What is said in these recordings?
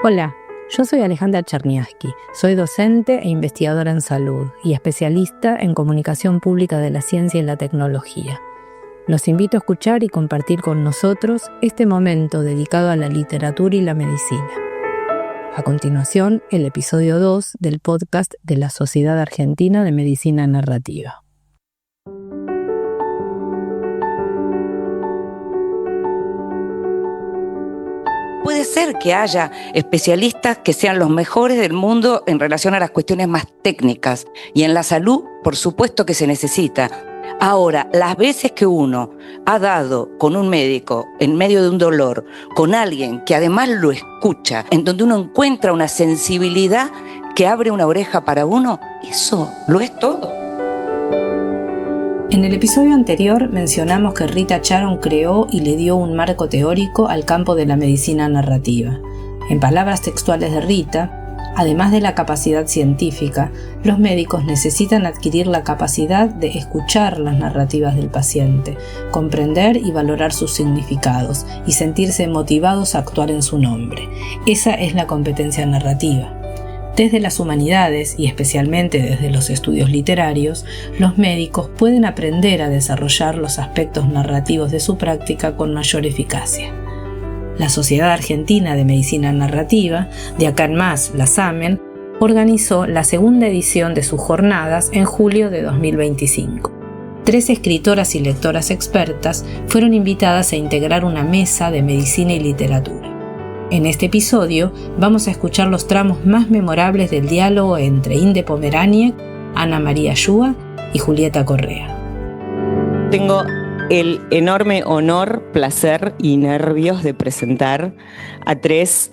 Hola, yo soy Alejandra Cherniavsky, soy docente e investigadora en salud y especialista en comunicación pública de la ciencia y la tecnología. Los invito a escuchar y compartir con nosotros este momento dedicado a la literatura y la medicina. A continuación, el episodio 2 del podcast de la Sociedad Argentina de Medicina Narrativa. Puede ser que haya especialistas que sean los mejores del mundo en relación a las cuestiones más técnicas, y en la salud, por supuesto que se necesita. Ahora, las veces que uno ha dado con un médico en medio de un dolor, con alguien que además lo escucha, en donde uno encuentra una sensibilidad que abre una oreja para uno, eso lo es todo. En el episodio anterior mencionamos que Rita Charon creó y le dio un marco teórico al campo de la medicina narrativa. En palabras textuales de Rita, además de la capacidad científica, los médicos necesitan adquirir la capacidad de escuchar las narrativas del paciente, comprender y valorar sus significados y sentirse motivados a actuar en su nombre. Esa es la competencia narrativa. Desde las humanidades, y especialmente desde los estudios literarios, los médicos pueden aprender a desarrollar los aspectos narrativos de su práctica con mayor eficacia. La Sociedad Argentina de Medicina Narrativa, de acá en más, la SAMEN, organizó la segunda edición de sus jornadas en julio de 2025. 3 escritoras y lectoras expertas fueron invitadas a integrar una mesa de medicina y literatura. En este episodio vamos a escuchar los tramos más memorables del diálogo entre Inde Pomeráñez, Ana María Ayúa y Julieta Correa. Tengo el enorme honor, placer y nervios de presentar a 3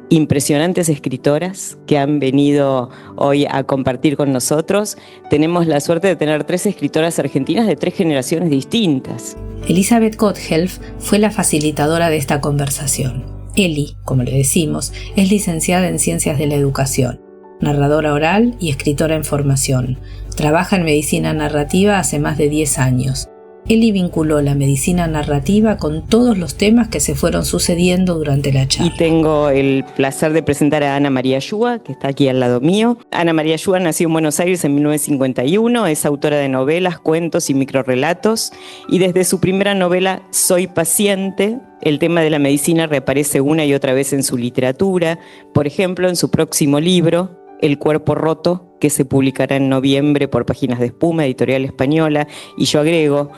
impresionantes escritoras que han venido hoy a compartir con nosotros. Tenemos la suerte de tener 3 escritoras argentinas de 3 generaciones distintas. Elizabeth Gotthelf fue la facilitadora de esta conversación. Eli, como le decimos, es licenciada en Ciencias de la Educación, narradora oral y escritora en formación. Trabaja en medicina narrativa hace más de 10 años. Eli vinculó la medicina narrativa con todos los temas que se fueron sucediendo durante la charla. Y tengo el placer de presentar a Ana María Ayúa, que está aquí al lado mío. Ana María Ayúa nació en Buenos Aires en 1951, es autora de novelas, cuentos y microrrelatos, y desde su primera novela, Soy paciente, el tema de la medicina reaparece una y otra vez en su literatura. Por ejemplo, en su próximo libro, El cuerpo roto, que se publicará en noviembre por Páginas de Espuma, editorial española, y yo agrego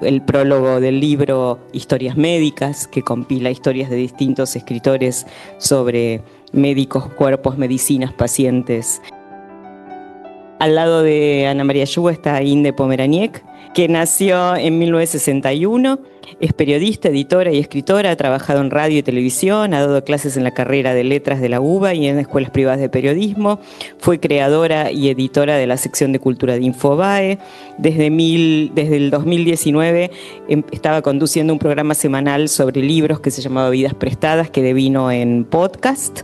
el prólogo del libro Historias médicas, que compila historias de distintos escritores sobre médicos, cuerpos, medicinas, pacientes. Al lado de Ana María Ayúa está Inde Pomeráñez, que nació en 1961, es periodista, editora y escritora, ha trabajado en radio y televisión, ha dado clases en la carrera de letras de la UBA y en escuelas privadas de periodismo, fue creadora y editora de la sección de cultura de Infobae. Desde el 2019 estaba conduciendo un programa semanal sobre libros que se llamaba Vidas Prestadas, que devino en podcast.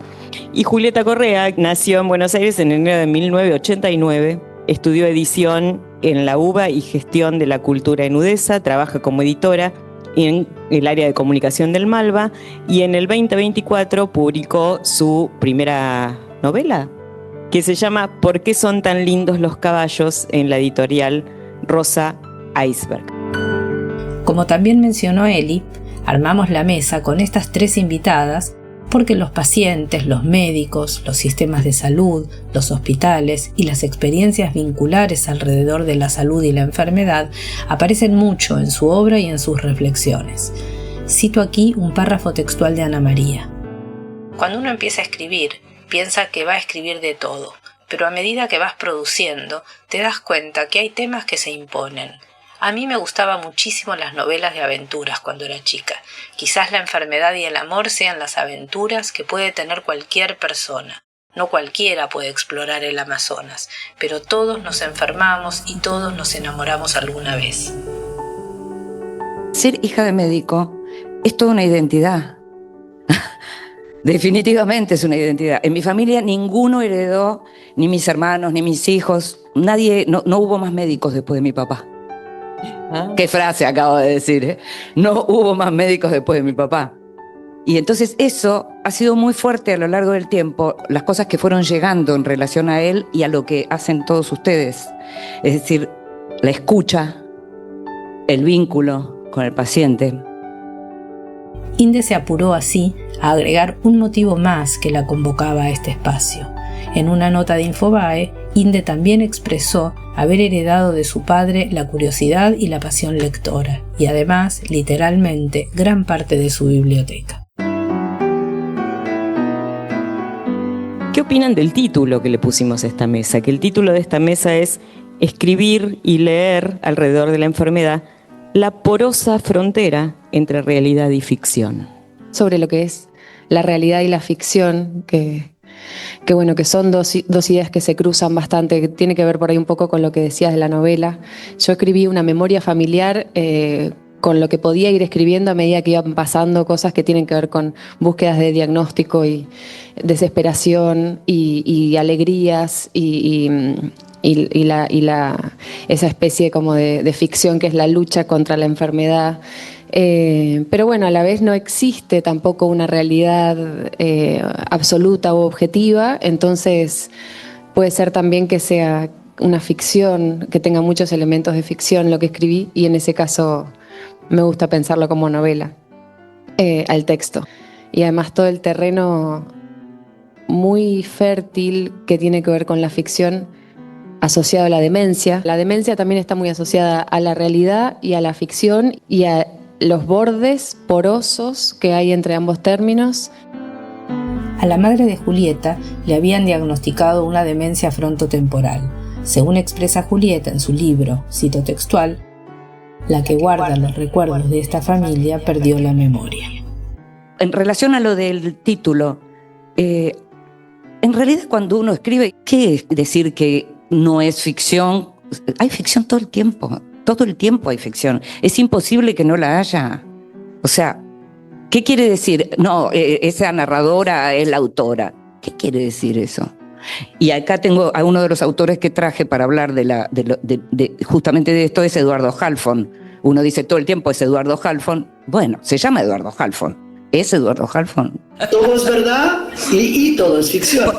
Y Julieta Correa nació en Buenos Aires en enero de 1989, estudió edición en la UBA y gestión de la cultura en UDESA, trabaja como editora en el área de comunicación del Malva, y en el 2024 publicó su primera novela, que se llama ¿Por qué son tan lindos los caballos?, en la editorial Rosa Iceberg. Como también mencionó Eli, armamos la mesa con estas 3 invitadas porque los pacientes, los médicos, los sistemas de salud, los hospitales y las experiencias vinculares alrededor de la salud y la enfermedad aparecen mucho en su obra y en sus reflexiones. Cito aquí un párrafo textual de Ana María. Cuando uno empieza a escribir, piensa que va a escribir de todo, pero a medida que vas produciendo, te das cuenta que hay temas que se imponen. A mí me gustaban muchísimo las novelas de aventuras cuando era chica. Quizás la enfermedad y el amor sean las aventuras que puede tener cualquier persona. No cualquiera puede explorar el Amazonas, pero todos nos enfermamos y todos nos enamoramos alguna vez. Ser hija de médico es toda una identidad. Definitivamente es una identidad. En mi familia ninguno heredó, ni mis hermanos, ni mis hijos. Nadie, no hubo más médicos después de mi papá. ¿Qué frase acabo de decir, ¿eh? No hubo más médicos después de mi papá. Y entonces eso ha sido muy fuerte a lo largo del tiempo, las cosas que fueron llegando en relación a él y a lo que hacen todos ustedes. Es decir, la escucha, el vínculo con el paciente. Inde se apuró así a agregar un motivo más que la convocaba a este espacio. En una nota de Infobae, Inde también expresó haber heredado de su padre la curiosidad y la pasión lectora, y además, literalmente, gran parte de su biblioteca. ¿Qué opinan del título que le pusimos a esta mesa? Que el título de esta mesa es Escribir y leer alrededor de la enfermedad, la porosa frontera entre realidad y ficción. Sobre lo que es la realidad y la ficción, que son dos ideas que se cruzan bastante, que tiene que ver por ahí un poco con lo que decías de la novela. Yo escribí una memoria familiar con lo que podía ir escribiendo a medida que iban pasando cosas que tienen que ver con búsquedas de diagnóstico y desesperación y alegrías esa especie como de ficción que es la lucha contra la enfermedad. Pero bueno, a la vez no existe tampoco una realidad absoluta o objetiva, entonces puede ser también que sea una ficción, que tenga muchos elementos de ficción lo que escribí, y en ese caso me gusta pensarlo como novela al texto. Y además todo el terreno muy fértil que tiene que ver con la ficción asociado a la demencia. La demencia también está muy asociada a la realidad y a la ficción y a los bordes porosos que hay entre ambos términos. A la madre de Julieta le habían diagnosticado una demencia frontotemporal. Según expresa Julieta en su libro, cito textual, la que guarda los recuerdos de esta familia perdió la memoria. En relación a lo del título, en realidad cuando uno escribe, ¿qué es decir que no es ficción? Hay ficción todo el tiempo hay ficción. Es imposible que no la haya. O sea, ¿qué quiere decir? No, esa narradora es la autora. ¿Qué quiere decir eso? Y acá tengo a uno de los autores que traje para hablar justamente de esto, es Eduardo Halfon. Uno dice todo el tiempo es Eduardo Halfon. Bueno, se llama Eduardo Halfon. Es Eduardo Halfon. Todo es verdad y todo es ficción.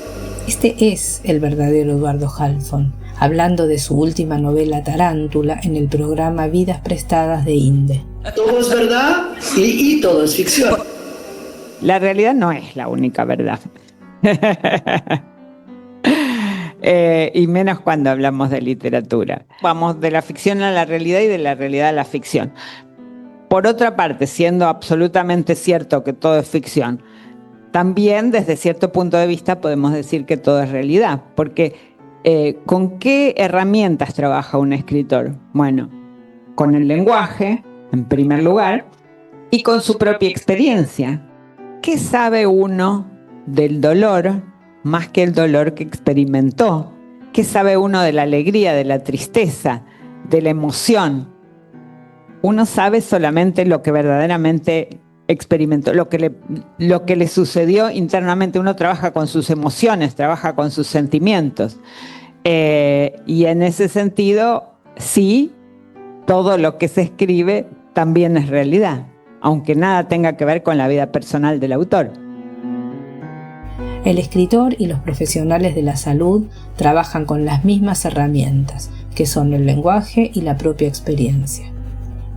Este es el verdadero Eduardo Halfon, hablando de su última novela Tarántula en el programa Vidas Prestadas de Inde. Todo es verdad y todo es ficción. La realidad no es la única verdad. Y menos cuando hablamos de literatura. Vamos de la ficción a la realidad y de la realidad a la ficción. Por otra parte, siendo absolutamente cierto que todo es ficción, también desde cierto punto de vista podemos decir que todo es realidad, porque ¿con qué herramientas trabaja un escritor? Bueno, con el lenguaje, en primer lugar, y con su propia experiencia. ¿Qué sabe uno del dolor más que el dolor que experimentó? ¿Qué sabe uno de la alegría, de la tristeza, de la emoción? Uno sabe solamente lo que verdaderamente experimentó, lo que le sucedió internamente. Uno trabaja con sus emociones, trabaja con sus sentimientos. Y en ese sentido, sí, todo lo que se escribe también es realidad, aunque nada tenga que ver con la vida personal del autor. El escritor y los profesionales de la salud trabajan con las mismas herramientas, que son el lenguaje y la propia experiencia.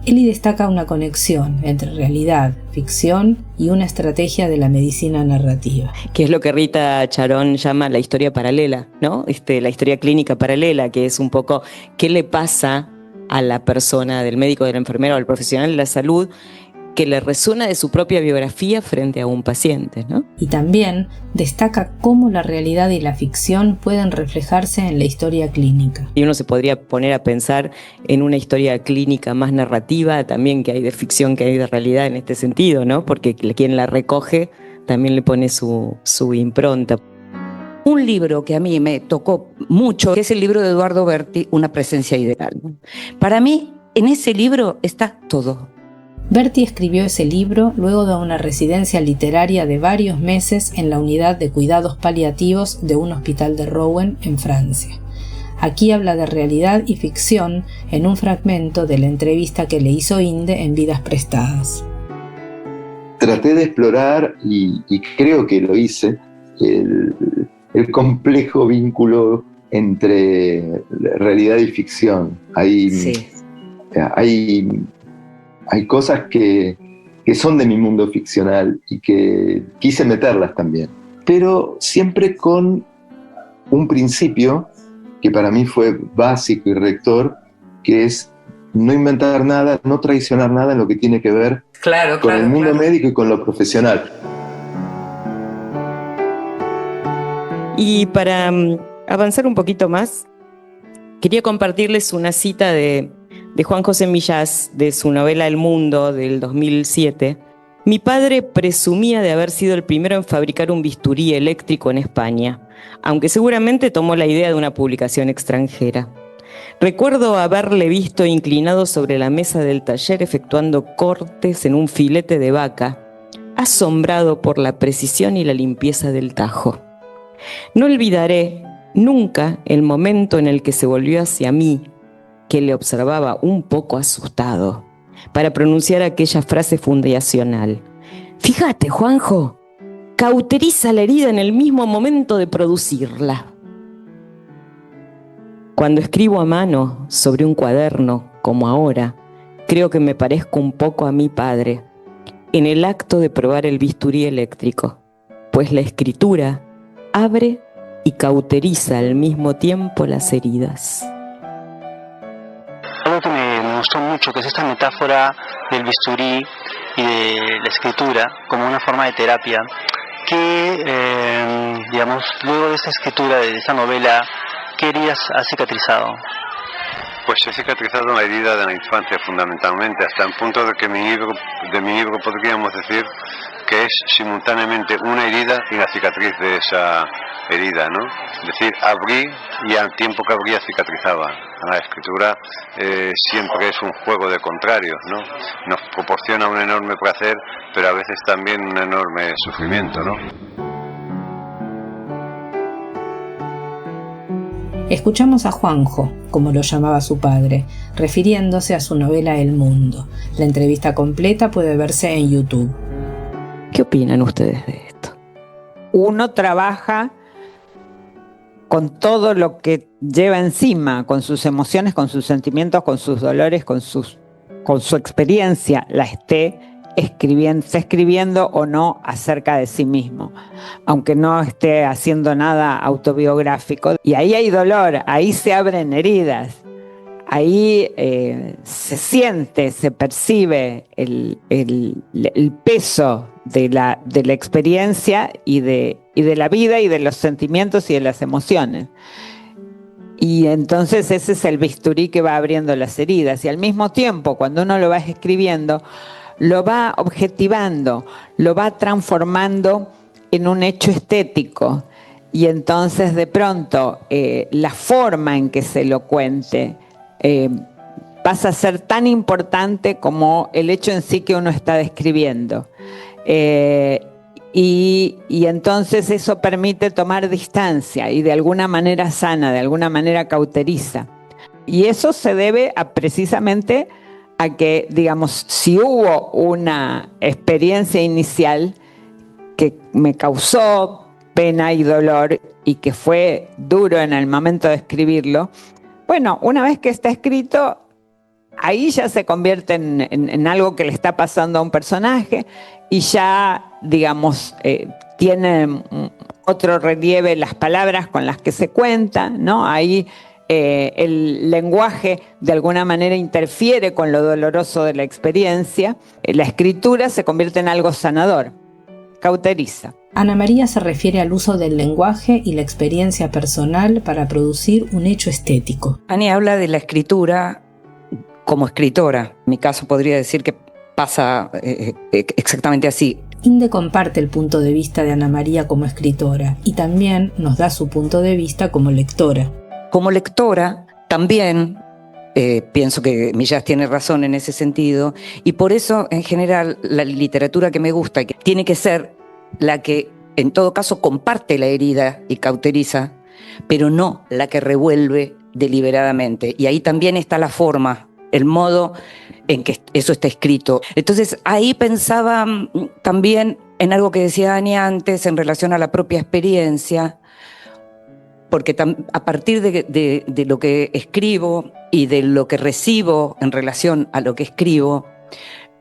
Eli destaca una conexión entre realidad, ficción y una estrategia de la medicina narrativa. Que es lo que Rita Charón llama la historia paralela, ¿no? La historia clínica paralela, que es un poco qué le pasa a la persona, del médico, del enfermero, al profesional de la salud, que le resuena de su propia biografía frente a un paciente, ¿no? Y también destaca cómo la realidad y la ficción pueden reflejarse en la historia clínica. Y uno se podría poner a pensar en una historia clínica más narrativa, también que hay de ficción, que hay de realidad en este sentido, ¿no? Porque quien la recoge también le pone su impronta. Un libro que a mí me tocó mucho, que es el libro de Eduardo Berti, Una presencia ideal. Para mí, en ese libro está todo. Berti escribió ese libro luego de una residencia literaria de varios meses en la unidad de cuidados paliativos de un hospital de Rouen, en Francia. Aquí habla de realidad y ficción en un fragmento de la entrevista que le hizo Inde en Vidas Prestadas. traté de explorar, y creo que lo hice, el complejo vínculo entre realidad y ficción. Hay cosas que son de mi mundo ficcional y que quise meterlas también, pero siempre con un principio que para mí fue básico y rector, que es no inventar nada, no traicionar nada en lo que tiene que ver con el mundo médico y con lo profesional. Y para avanzar un poquito más, quería compartirles una cita de Juan José Millás, de su novela El Mundo, del 2007. Mi padre presumía de haber sido el primero en fabricar un bisturí eléctrico en España, aunque seguramente tomó la idea de una publicación extranjera. Recuerdo haberle visto inclinado sobre la mesa del taller efectuando cortes en un filete de vaca, asombrado por la precisión y la limpieza del tajo. No olvidaré nunca el momento en el que se volvió hacia mí, que le observaba un poco asustado, para pronunciar aquella frase fundacional. Fíjate, Juanjo, cauteriza la herida en el mismo momento de producirla. Cuando escribo a mano sobre un cuaderno, como ahora, creo que me parezco un poco a mi padre, en el acto de probar el bisturí eléctrico, pues la escritura abre y cauteriza al mismo tiempo las heridas. Algo que me gustó mucho, que es esta metáfora del bisturí y de la escritura como una forma de terapia, que, digamos, luego de esta escritura, de esta novela, ¿qué heridas ha cicatrizado? Pues he cicatrizado una herida de la infancia fundamentalmente, hasta el punto de que de mi libro podríamos decir que es simultáneamente una herida y la cicatriz de esa herida, ¿no? Es decir, abrí y al tiempo que abría cicatrizaba. La escritura siempre es un juego de contrarios, ¿no? Nos proporciona un enorme placer, pero a veces también un enorme sufrimiento, ¿no? Escuchamos a Juanjo, como lo llamaba su padre, refiriéndose a su novela El Mundo. La entrevista completa puede verse en YouTube. ¿Qué opinan ustedes de esto? Uno trabaja con todo lo que lleva encima, con sus emociones, con sus sentimientos, con sus dolores, con su experiencia, la esté escribiendo o no acerca de sí mismo, aunque no esté haciendo nada autobiográfico. Y ahí hay dolor, ahí se abren heridas, ahí se siente, se percibe el peso de la experiencia y de la vida y de los sentimientos y de las emociones. Y entonces ese es el bisturí que va abriendo las heridas. Y al mismo tiempo, cuando uno lo va escribiendo, lo va objetivando, lo va transformando en un hecho estético. Y entonces de pronto la forma en que se lo cuente pasa a ser tan importante como el hecho en sí que uno está describiendo. Y entonces eso permite tomar distancia y de alguna manera sana, de alguna manera cauteriza. Y eso se debe precisamente a que, digamos, si hubo una experiencia inicial que me causó pena y dolor y que fue duro en el momento de escribirlo, bueno, una vez que está escrito, ahí ya se convierte en algo que le está pasando a un personaje y ya, digamos, tiene otro relieve las palabras con las que se cuenta, ¿no? Ahí el lenguaje de alguna manera interfiere con lo doloroso de la experiencia. La escritura se convierte en algo sanador, cauteriza. Ana María se refiere al uso del lenguaje y la experiencia personal para producir un hecho estético. Ani habla de la escritura como escritora. En mi caso podría decir que pasa exactamente así. Inde comparte el punto de vista de Ana María como escritora y también nos da su punto de vista como lectora. Como lectora también pienso que Millás tiene razón en ese sentido, y por eso en general la literatura que me gusta que tiene que ser la que en todo caso comparte la herida y cauteriza, pero no la que revuelve deliberadamente. Y ahí también está la forma, el modo en que eso está escrito. Entonces ahí pensaba también en algo que decía Ani antes en relación a la propia experiencia, porque a partir de lo que escribo y de lo que recibo en relación a lo que escribo,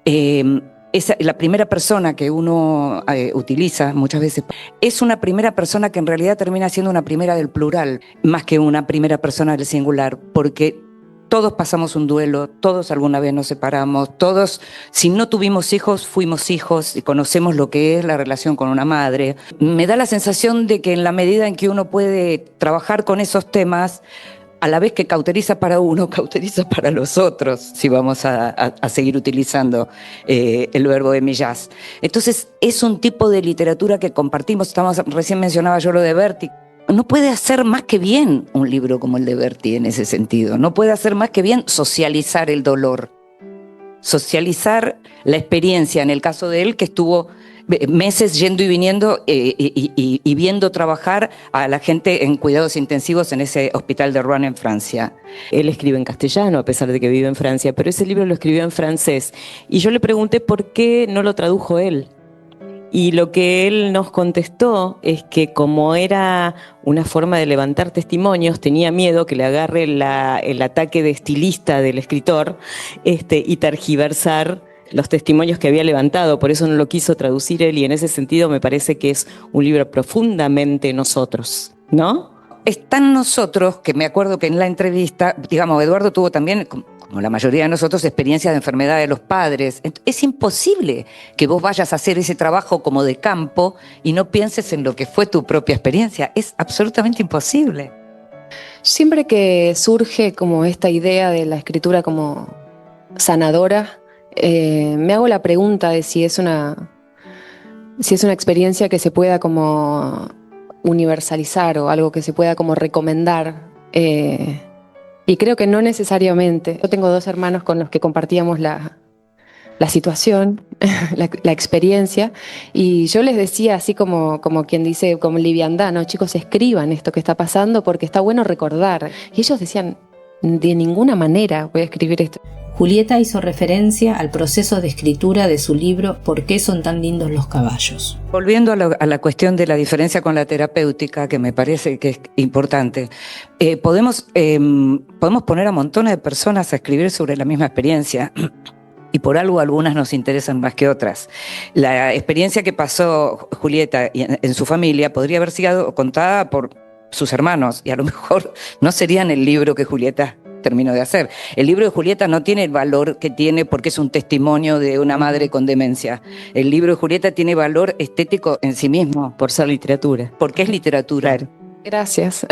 la primera persona que uno utiliza muchas veces es una primera persona que en realidad termina siendo una primera del plural, más que una primera persona del singular, porque todos pasamos un duelo, todos alguna vez nos separamos, todos, si no tuvimos hijos, fuimos hijos y conocemos lo que es la relación con una madre. Me da la sensación de que en la medida en que uno puede trabajar con esos temas, a la vez que cauteriza para uno, cauteriza para los otros, si vamos a seguir utilizando el verbo de Millás. Entonces, es un tipo de literatura que compartimos. Recién mencionaba yo lo de Berti. No puede hacer más que bien un libro como el de Berti en ese sentido. No puede hacer más que bien socializar el dolor, socializar la experiencia, en el caso de él, que estuvo meses yendo y viniendo y viendo trabajar a la gente en cuidados intensivos en ese hospital de Rouen en Francia. Él escribe en castellano, a pesar de que vive en Francia, pero ese libro lo escribió en francés. Y yo le pregunté por qué no lo tradujo él. Y lo que él nos contestó es que como era una forma de levantar testimonios, tenía miedo que le agarre el ataque de estilista del escritor y tergiversar los testimonios que había levantado, por eso no lo quiso traducir él, y en ese sentido me parece que es un libro profundamente nosotros, ¿no? Es tan nosotros que me acuerdo que en la entrevista, digamos, Eduardo tuvo también, como la mayoría de nosotros, experiencia de enfermedad de los padres. Es imposible que vos vayas a hacer ese trabajo como de campo y no pienses en lo que fue tu propia experiencia. Es absolutamente imposible. Siempre que surge como esta idea de la escritura como sanadora, me hago la pregunta de si es una experiencia que se pueda como universalizar o algo que se pueda como recomendar. Y creo que no necesariamente. Yo tengo 2 hermanos con los que compartíamos la situación, la experiencia, y yo les decía así como quien dice, como liviandad, no, chicos, escriban esto que está pasando porque está bueno recordar. Y ellos decían, de ninguna manera voy a escribir esto. Julieta hizo referencia al proceso de escritura de su libro ¿Por qué son tan lindos los caballos? Volviendo a la cuestión de la diferencia con la terapéutica, que me parece que es importante, podemos poner a montones de personas a escribir sobre la misma experiencia y por algo algunas nos interesan más que otras. La experiencia que pasó Julieta en su familia podría haber sido contada por sus hermanos y a lo mejor no serían el libro que Julieta terminó de hacer. El libro de Julieta no tiene el valor que tiene porque es un testimonio de una madre con demencia. El libro de Julieta tiene valor estético en sí mismo. Por ser literatura. Porque es literatura. Claro. Gracias.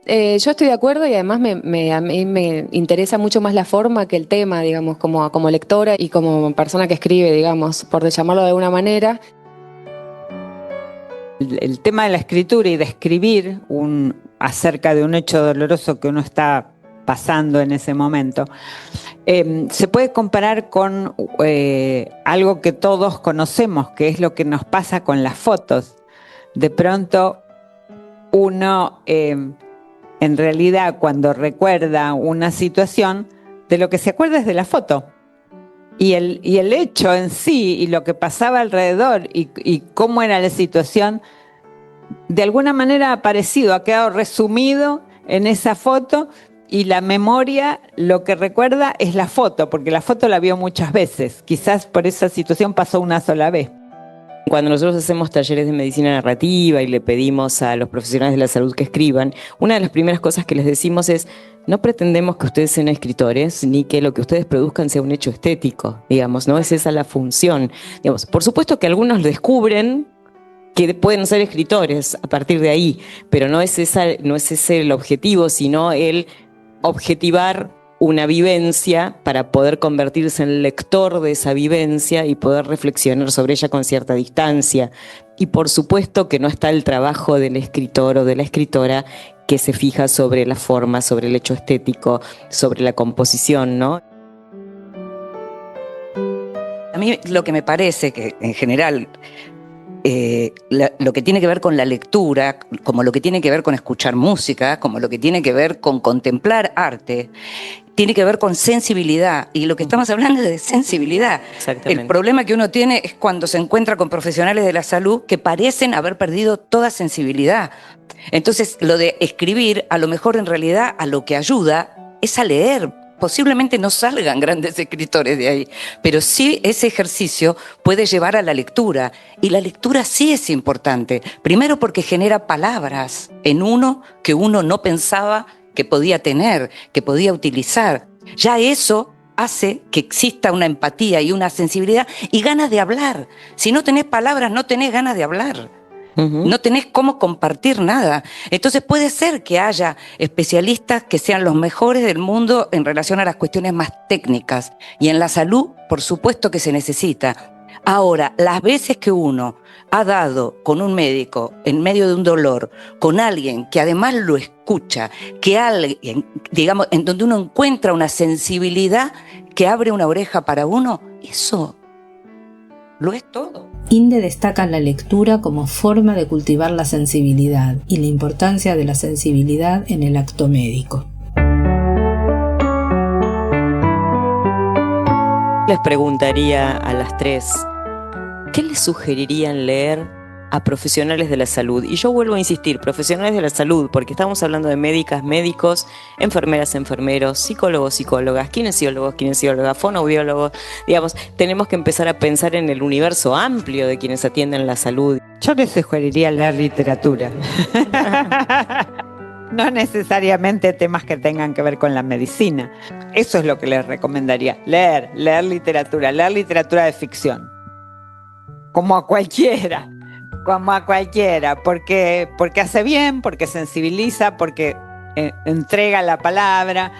Yo estoy de acuerdo y además a mí me interesa mucho más la forma que el tema, digamos, como lectora y como persona que escribe, digamos, por llamarlo de alguna manera. El tema de la escritura y de escribir acerca de un hecho doloroso que uno está pasando en ese momento, se puede comparar con algo que todos conocemos, que es lo que nos pasa con las fotos. De pronto uno, en realidad, cuando recuerda una situación, de lo que se acuerda es de la foto. Y el hecho en sí, y lo que pasaba alrededor, y cómo era la situación, de alguna manera ha aparecido, ha quedado resumido en esa foto, y la memoria lo que recuerda es la foto, porque la foto la vio muchas veces. Quizás por esa situación pasó una sola vez. Cuando nosotros hacemos talleres de medicina narrativa y le pedimos a los profesionales de la salud que escriban, una de las primeras cosas que les decimos es: no pretendemos que ustedes sean escritores ni que lo que ustedes produzcan sea un hecho estético, digamos, no es esa la función. Digamos, por supuesto que algunos descubren que pueden ser escritores a partir de ahí, pero no es ese el objetivo, sino el objetivar una vivencia para poder convertirse en lector de esa vivencia y poder reflexionar sobre ella con cierta distancia. Y por supuesto que no está el trabajo del escritor o de la escritora que se fija sobre la forma, sobre el hecho estético, sobre la composición, ¿no? A mí lo que me parece que en general lo que tiene que ver con la lectura, como lo que tiene que ver con escuchar música, como lo que tiene que ver con contemplar arte, tiene que ver con sensibilidad, y lo que estamos hablando es de sensibilidad. Exactamente. El problema que uno tiene es cuando se encuentra con profesionales de la salud que parecen haber perdido toda sensibilidad. Entonces, lo de escribir, a lo mejor en realidad a lo que ayuda es a leer. Posiblemente no salgan grandes escritores de ahí, pero sí ese ejercicio puede llevar a la lectura, y la lectura sí es importante. Primero porque genera palabras en uno que uno no pensaba que podía tener, que podía utilizar. Ya eso hace que exista una empatía y una sensibilidad y ganas de hablar. Si no tenés palabras, no tenés ganas de hablar. No tenés cómo compartir nada. Entonces puede ser que haya especialistas que sean los mejores del mundo en relación a las cuestiones más técnicas. Y en la salud, por supuesto que se necesita. Ahora, las veces que uno ha dado con un médico en medio de un dolor, con alguien que además lo escucha, que alguien, digamos, en donde uno encuentra una sensibilidad que abre una oreja para uno, eso lo es todo. Inde destaca la lectura como forma de cultivar la sensibilidad y la importancia de la sensibilidad en el acto médico. Les preguntaría a las tres, ¿qué les sugerirían leer a profesionales de la salud? Y yo vuelvo a insistir, profesionales de la salud, porque estamos hablando de médicas, médicos, enfermeras, enfermeros, psicólogos, psicólogas, kinesiólogos, kinesiólogas, fonoaudiólogos. Digamos, tenemos que empezar a pensar en el universo amplio de quienes atienden la salud. Yo les sugeriría leer literatura. No necesariamente temas que tengan que ver con la medicina. Eso es lo que les recomendaría. Leer literatura de ficción. Como a cualquiera, porque hace bien, porque sensibiliza, porque entrega la palabra,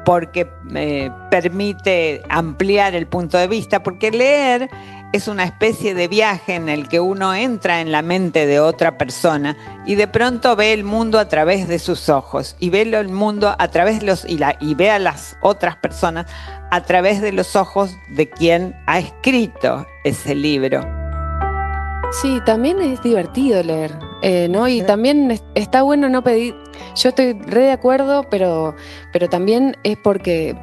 porque permite ampliar el punto de vista, porque leer es una especie de viaje en el que uno entra en la mente de otra persona y de pronto ve el mundo a través de sus ojos, y ve el mundo a través de y ve a las otras personas a través de los ojos de quien ha escrito ese libro. Sí, también es divertido leer, ¿no? Y también está bueno no pedir. Yo estoy re de acuerdo, pero también es porque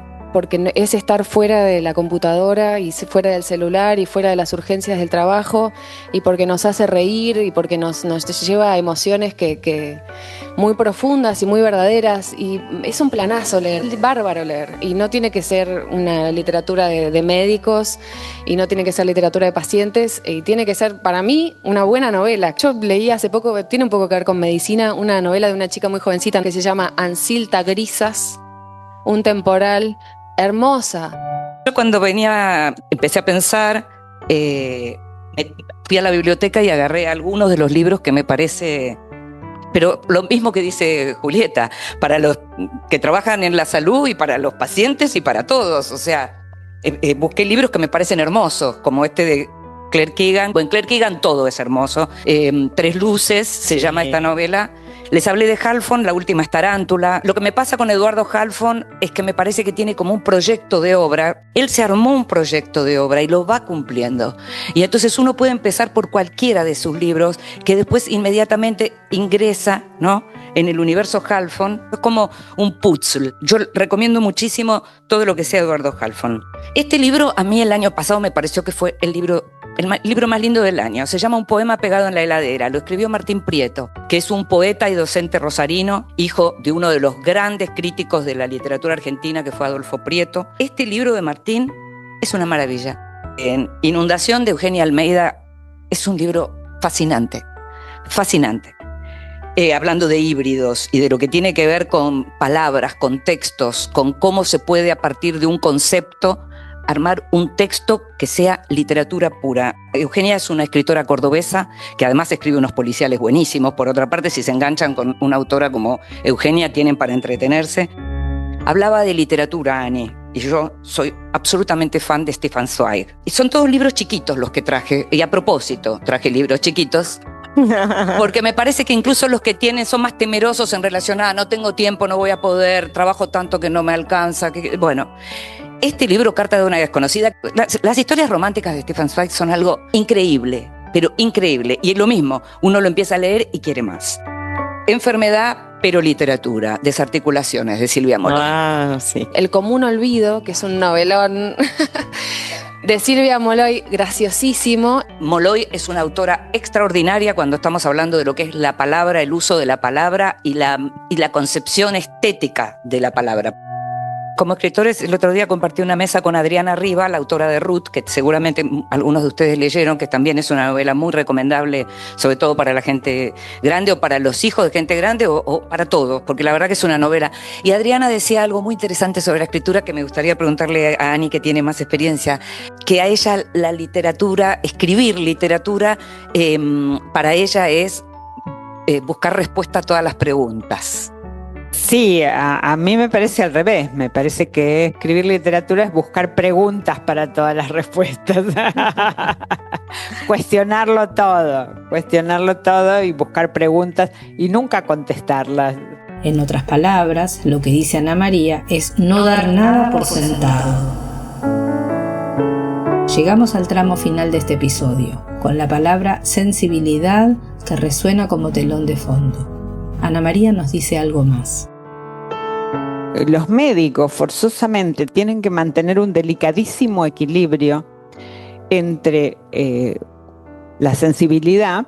es estar fuera de la computadora y fuera del celular y fuera de las urgencias del trabajo, y porque nos hace reír y porque nos lleva a emociones que muy profundas y muy verdaderas, y es un planazo leer, es bárbaro leer, y no tiene que ser una literatura de médicos, y no tiene que ser literatura de pacientes, y tiene que ser, para mí, una buena novela. Yo leí hace poco, tiene un poco que ver con medicina, una novela de una chica muy jovencita que se llama Ancilta Grisas, un temporal. Hermosa. Yo cuando empecé a pensar, fui a la biblioteca y agarré algunos de los libros que me parece, pero lo mismo que dice Julieta, para los que trabajan en la salud y para los pacientes y para todos. O sea, busqué libros que me parecen hermosos, como este de Claire Keegan. Bueno, en Claire Keegan todo es hermoso. Tres luces se llama esta novela. Les hablé de Halfon, La última es Tarántula. Lo que me pasa con Eduardo Halfon es que me parece que tiene como un proyecto de obra. Él se armó un proyecto de obra y lo va cumpliendo. Y entonces uno puede empezar por cualquiera de sus libros, que después inmediatamente ingresa, ¿no?, en el universo Halfon. Es como un puzzle. Yo recomiendo muchísimo todo lo que sea Eduardo Halfon. Este libro a mí el año pasado me pareció que fue el libro más lindo del año. Se llama Un poema pegado en la heladera. Lo escribió Martín Prieto, que es un poeta y docente rosarino, hijo de uno de los grandes críticos de la literatura argentina, que fue Adolfo Prieto. Este libro de Martín es una maravilla. En Inundación, de Eugenia Almeida, es un libro fascinante, fascinante. Hablando de híbridos y de lo que tiene que ver con palabras, con textos, con cómo se puede a partir de un concepto armar un texto que sea literatura pura. Eugenia es una escritora cordobesa que además escribe unos policiales buenísimos. Por otra parte, si se enganchan con una autora como Eugenia, tienen para entretenerse. Hablaba de literatura, Ani, y yo soy absolutamente fan de Stefan Zweig. Y son todos libros chiquitos los que traje, y a propósito, traje libros chiquitos, porque me parece que incluso los que tienen son más temerosos en relación a no tengo tiempo, no voy a poder, trabajo tanto que no me alcanza. Bueno, este libro, Carta de una desconocida, las historias románticas de Stefan Zweig son algo increíble, pero increíble. Y es lo mismo, uno lo empieza a leer y quiere más. Enfermedad pero literatura, Desarticulaciones, de Silvia Molloy. Ah, sí. El común olvido, que es un novelón de Silvia Molloy, graciosísimo. Molloy es una autora extraordinaria cuando estamos hablando de lo que es la palabra, el uso de la palabra y la concepción estética de la palabra. Como escritores, el otro día compartí una mesa con Adriana Riva, la autora de Ruth, que seguramente algunos de ustedes leyeron, que también es una novela muy recomendable, sobre todo para la gente grande o para los hijos de gente grande o para todos, porque la verdad que es una novela. Y Adriana decía algo muy interesante sobre la escritura que me gustaría preguntarle a Ani, que tiene más experiencia, que a ella la literatura, escribir literatura, para ella es buscar respuesta a todas las preguntas. Sí, a mí me parece al revés. Me parece que escribir literatura es buscar preguntas para todas las respuestas. Cuestionarlo todo y buscar preguntas y nunca contestarlas. En otras palabras, lo que dice Ana María es no dar nada por sentado. Llegamos al tramo final de este episodio, con la palabra sensibilidad que resuena como telón de fondo. Ana María nos dice algo más. Los médicos forzosamente tienen que mantener un delicadísimo equilibrio entre la sensibilidad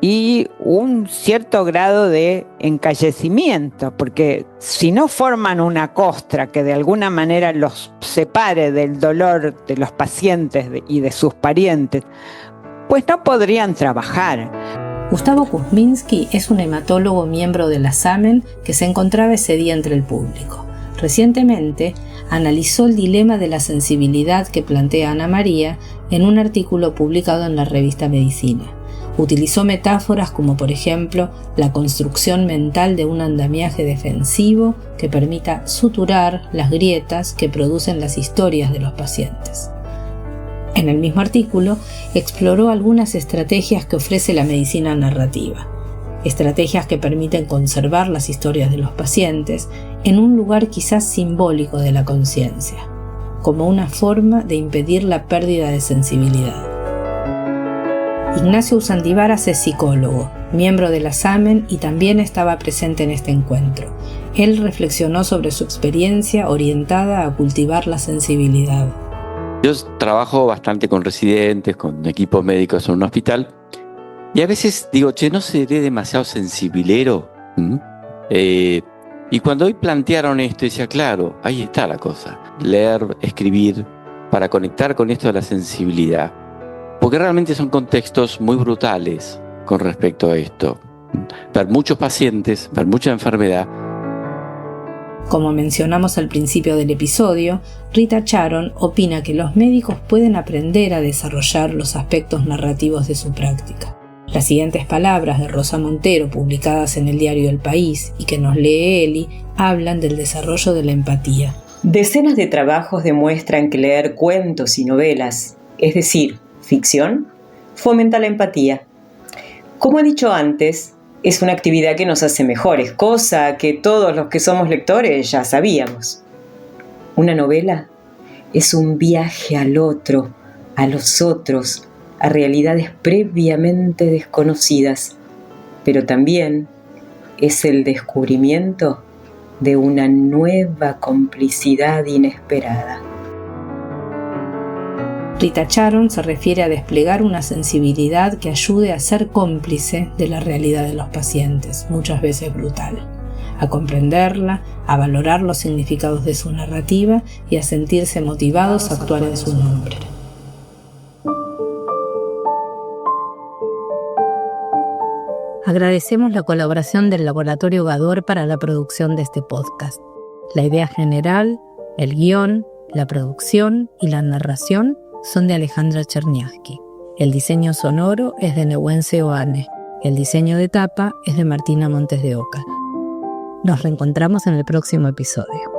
y un cierto grado de encallecimiento, porque si no forman una costra que de alguna manera los separe del dolor de los pacientes y de sus parientes, pues no podrían trabajar. Gustavo Kuzminski es un hematólogo miembro de la SAMEN que se encontraba ese día entre el público. Recientemente analizó el dilema de la sensibilidad que plantea Ana María en un artículo publicado en la revista Medicina. Utilizó metáforas como, por ejemplo, la construcción mental de un andamiaje defensivo que permita suturar las grietas que producen las historias de los pacientes. En el mismo artículo, exploró algunas estrategias que ofrece la medicina narrativa. Estrategias que permiten conservar las historias de los pacientes en un lugar quizás simbólico de la conciencia, como una forma de impedir la pérdida de sensibilidad. Ignacio Usandivaras es psicólogo, miembro de la SAMEN y también estaba presente en este encuentro. Él reflexionó sobre su experiencia orientada a cultivar la sensibilidad. Yo trabajo bastante con residentes, con equipos médicos en un hospital, y a veces digo, ¿no seré demasiado sensibilero? Y cuando hoy plantearon esto, decía, claro, ahí está la cosa. Leer, escribir, para conectar con esto de la sensibilidad. Porque realmente son contextos muy brutales con respecto a esto. Ver muchos pacientes, ver mucha enfermedad. Como mencionamos al principio del episodio, Rita Charon opina que los médicos pueden aprender a desarrollar los aspectos narrativos de su práctica. Las siguientes palabras de Rosa Montero, publicadas en el diario El País y que nos lee Eli, hablan del desarrollo de la empatía. Decenas de trabajos demuestran que leer cuentos y novelas, es decir, ficción, fomenta la empatía. Como he dicho antes, es una actividad que nos hace mejores, cosa que todos los que somos lectores ya sabíamos. Una novela es un viaje al otro, a los otros, a realidades previamente desconocidas, pero también es el descubrimiento de una nueva complicidad inesperada. Rita Charon se refiere a desplegar una sensibilidad que ayude a ser cómplice de la realidad de los pacientes, muchas veces brutal, a comprenderla, a valorar los significados de su narrativa y a sentirse motivados a actuar en su nombre. Agradecemos la colaboración del Laboratorio Gador para la producción de este podcast. La idea general, el guión, la producción y la narración son de Alejandra Cherniavsky. El diseño sonoro es de Neuense Oane. El diseño de tapa es de Martina Montes de Oca. Nos reencontramos en el próximo episodio.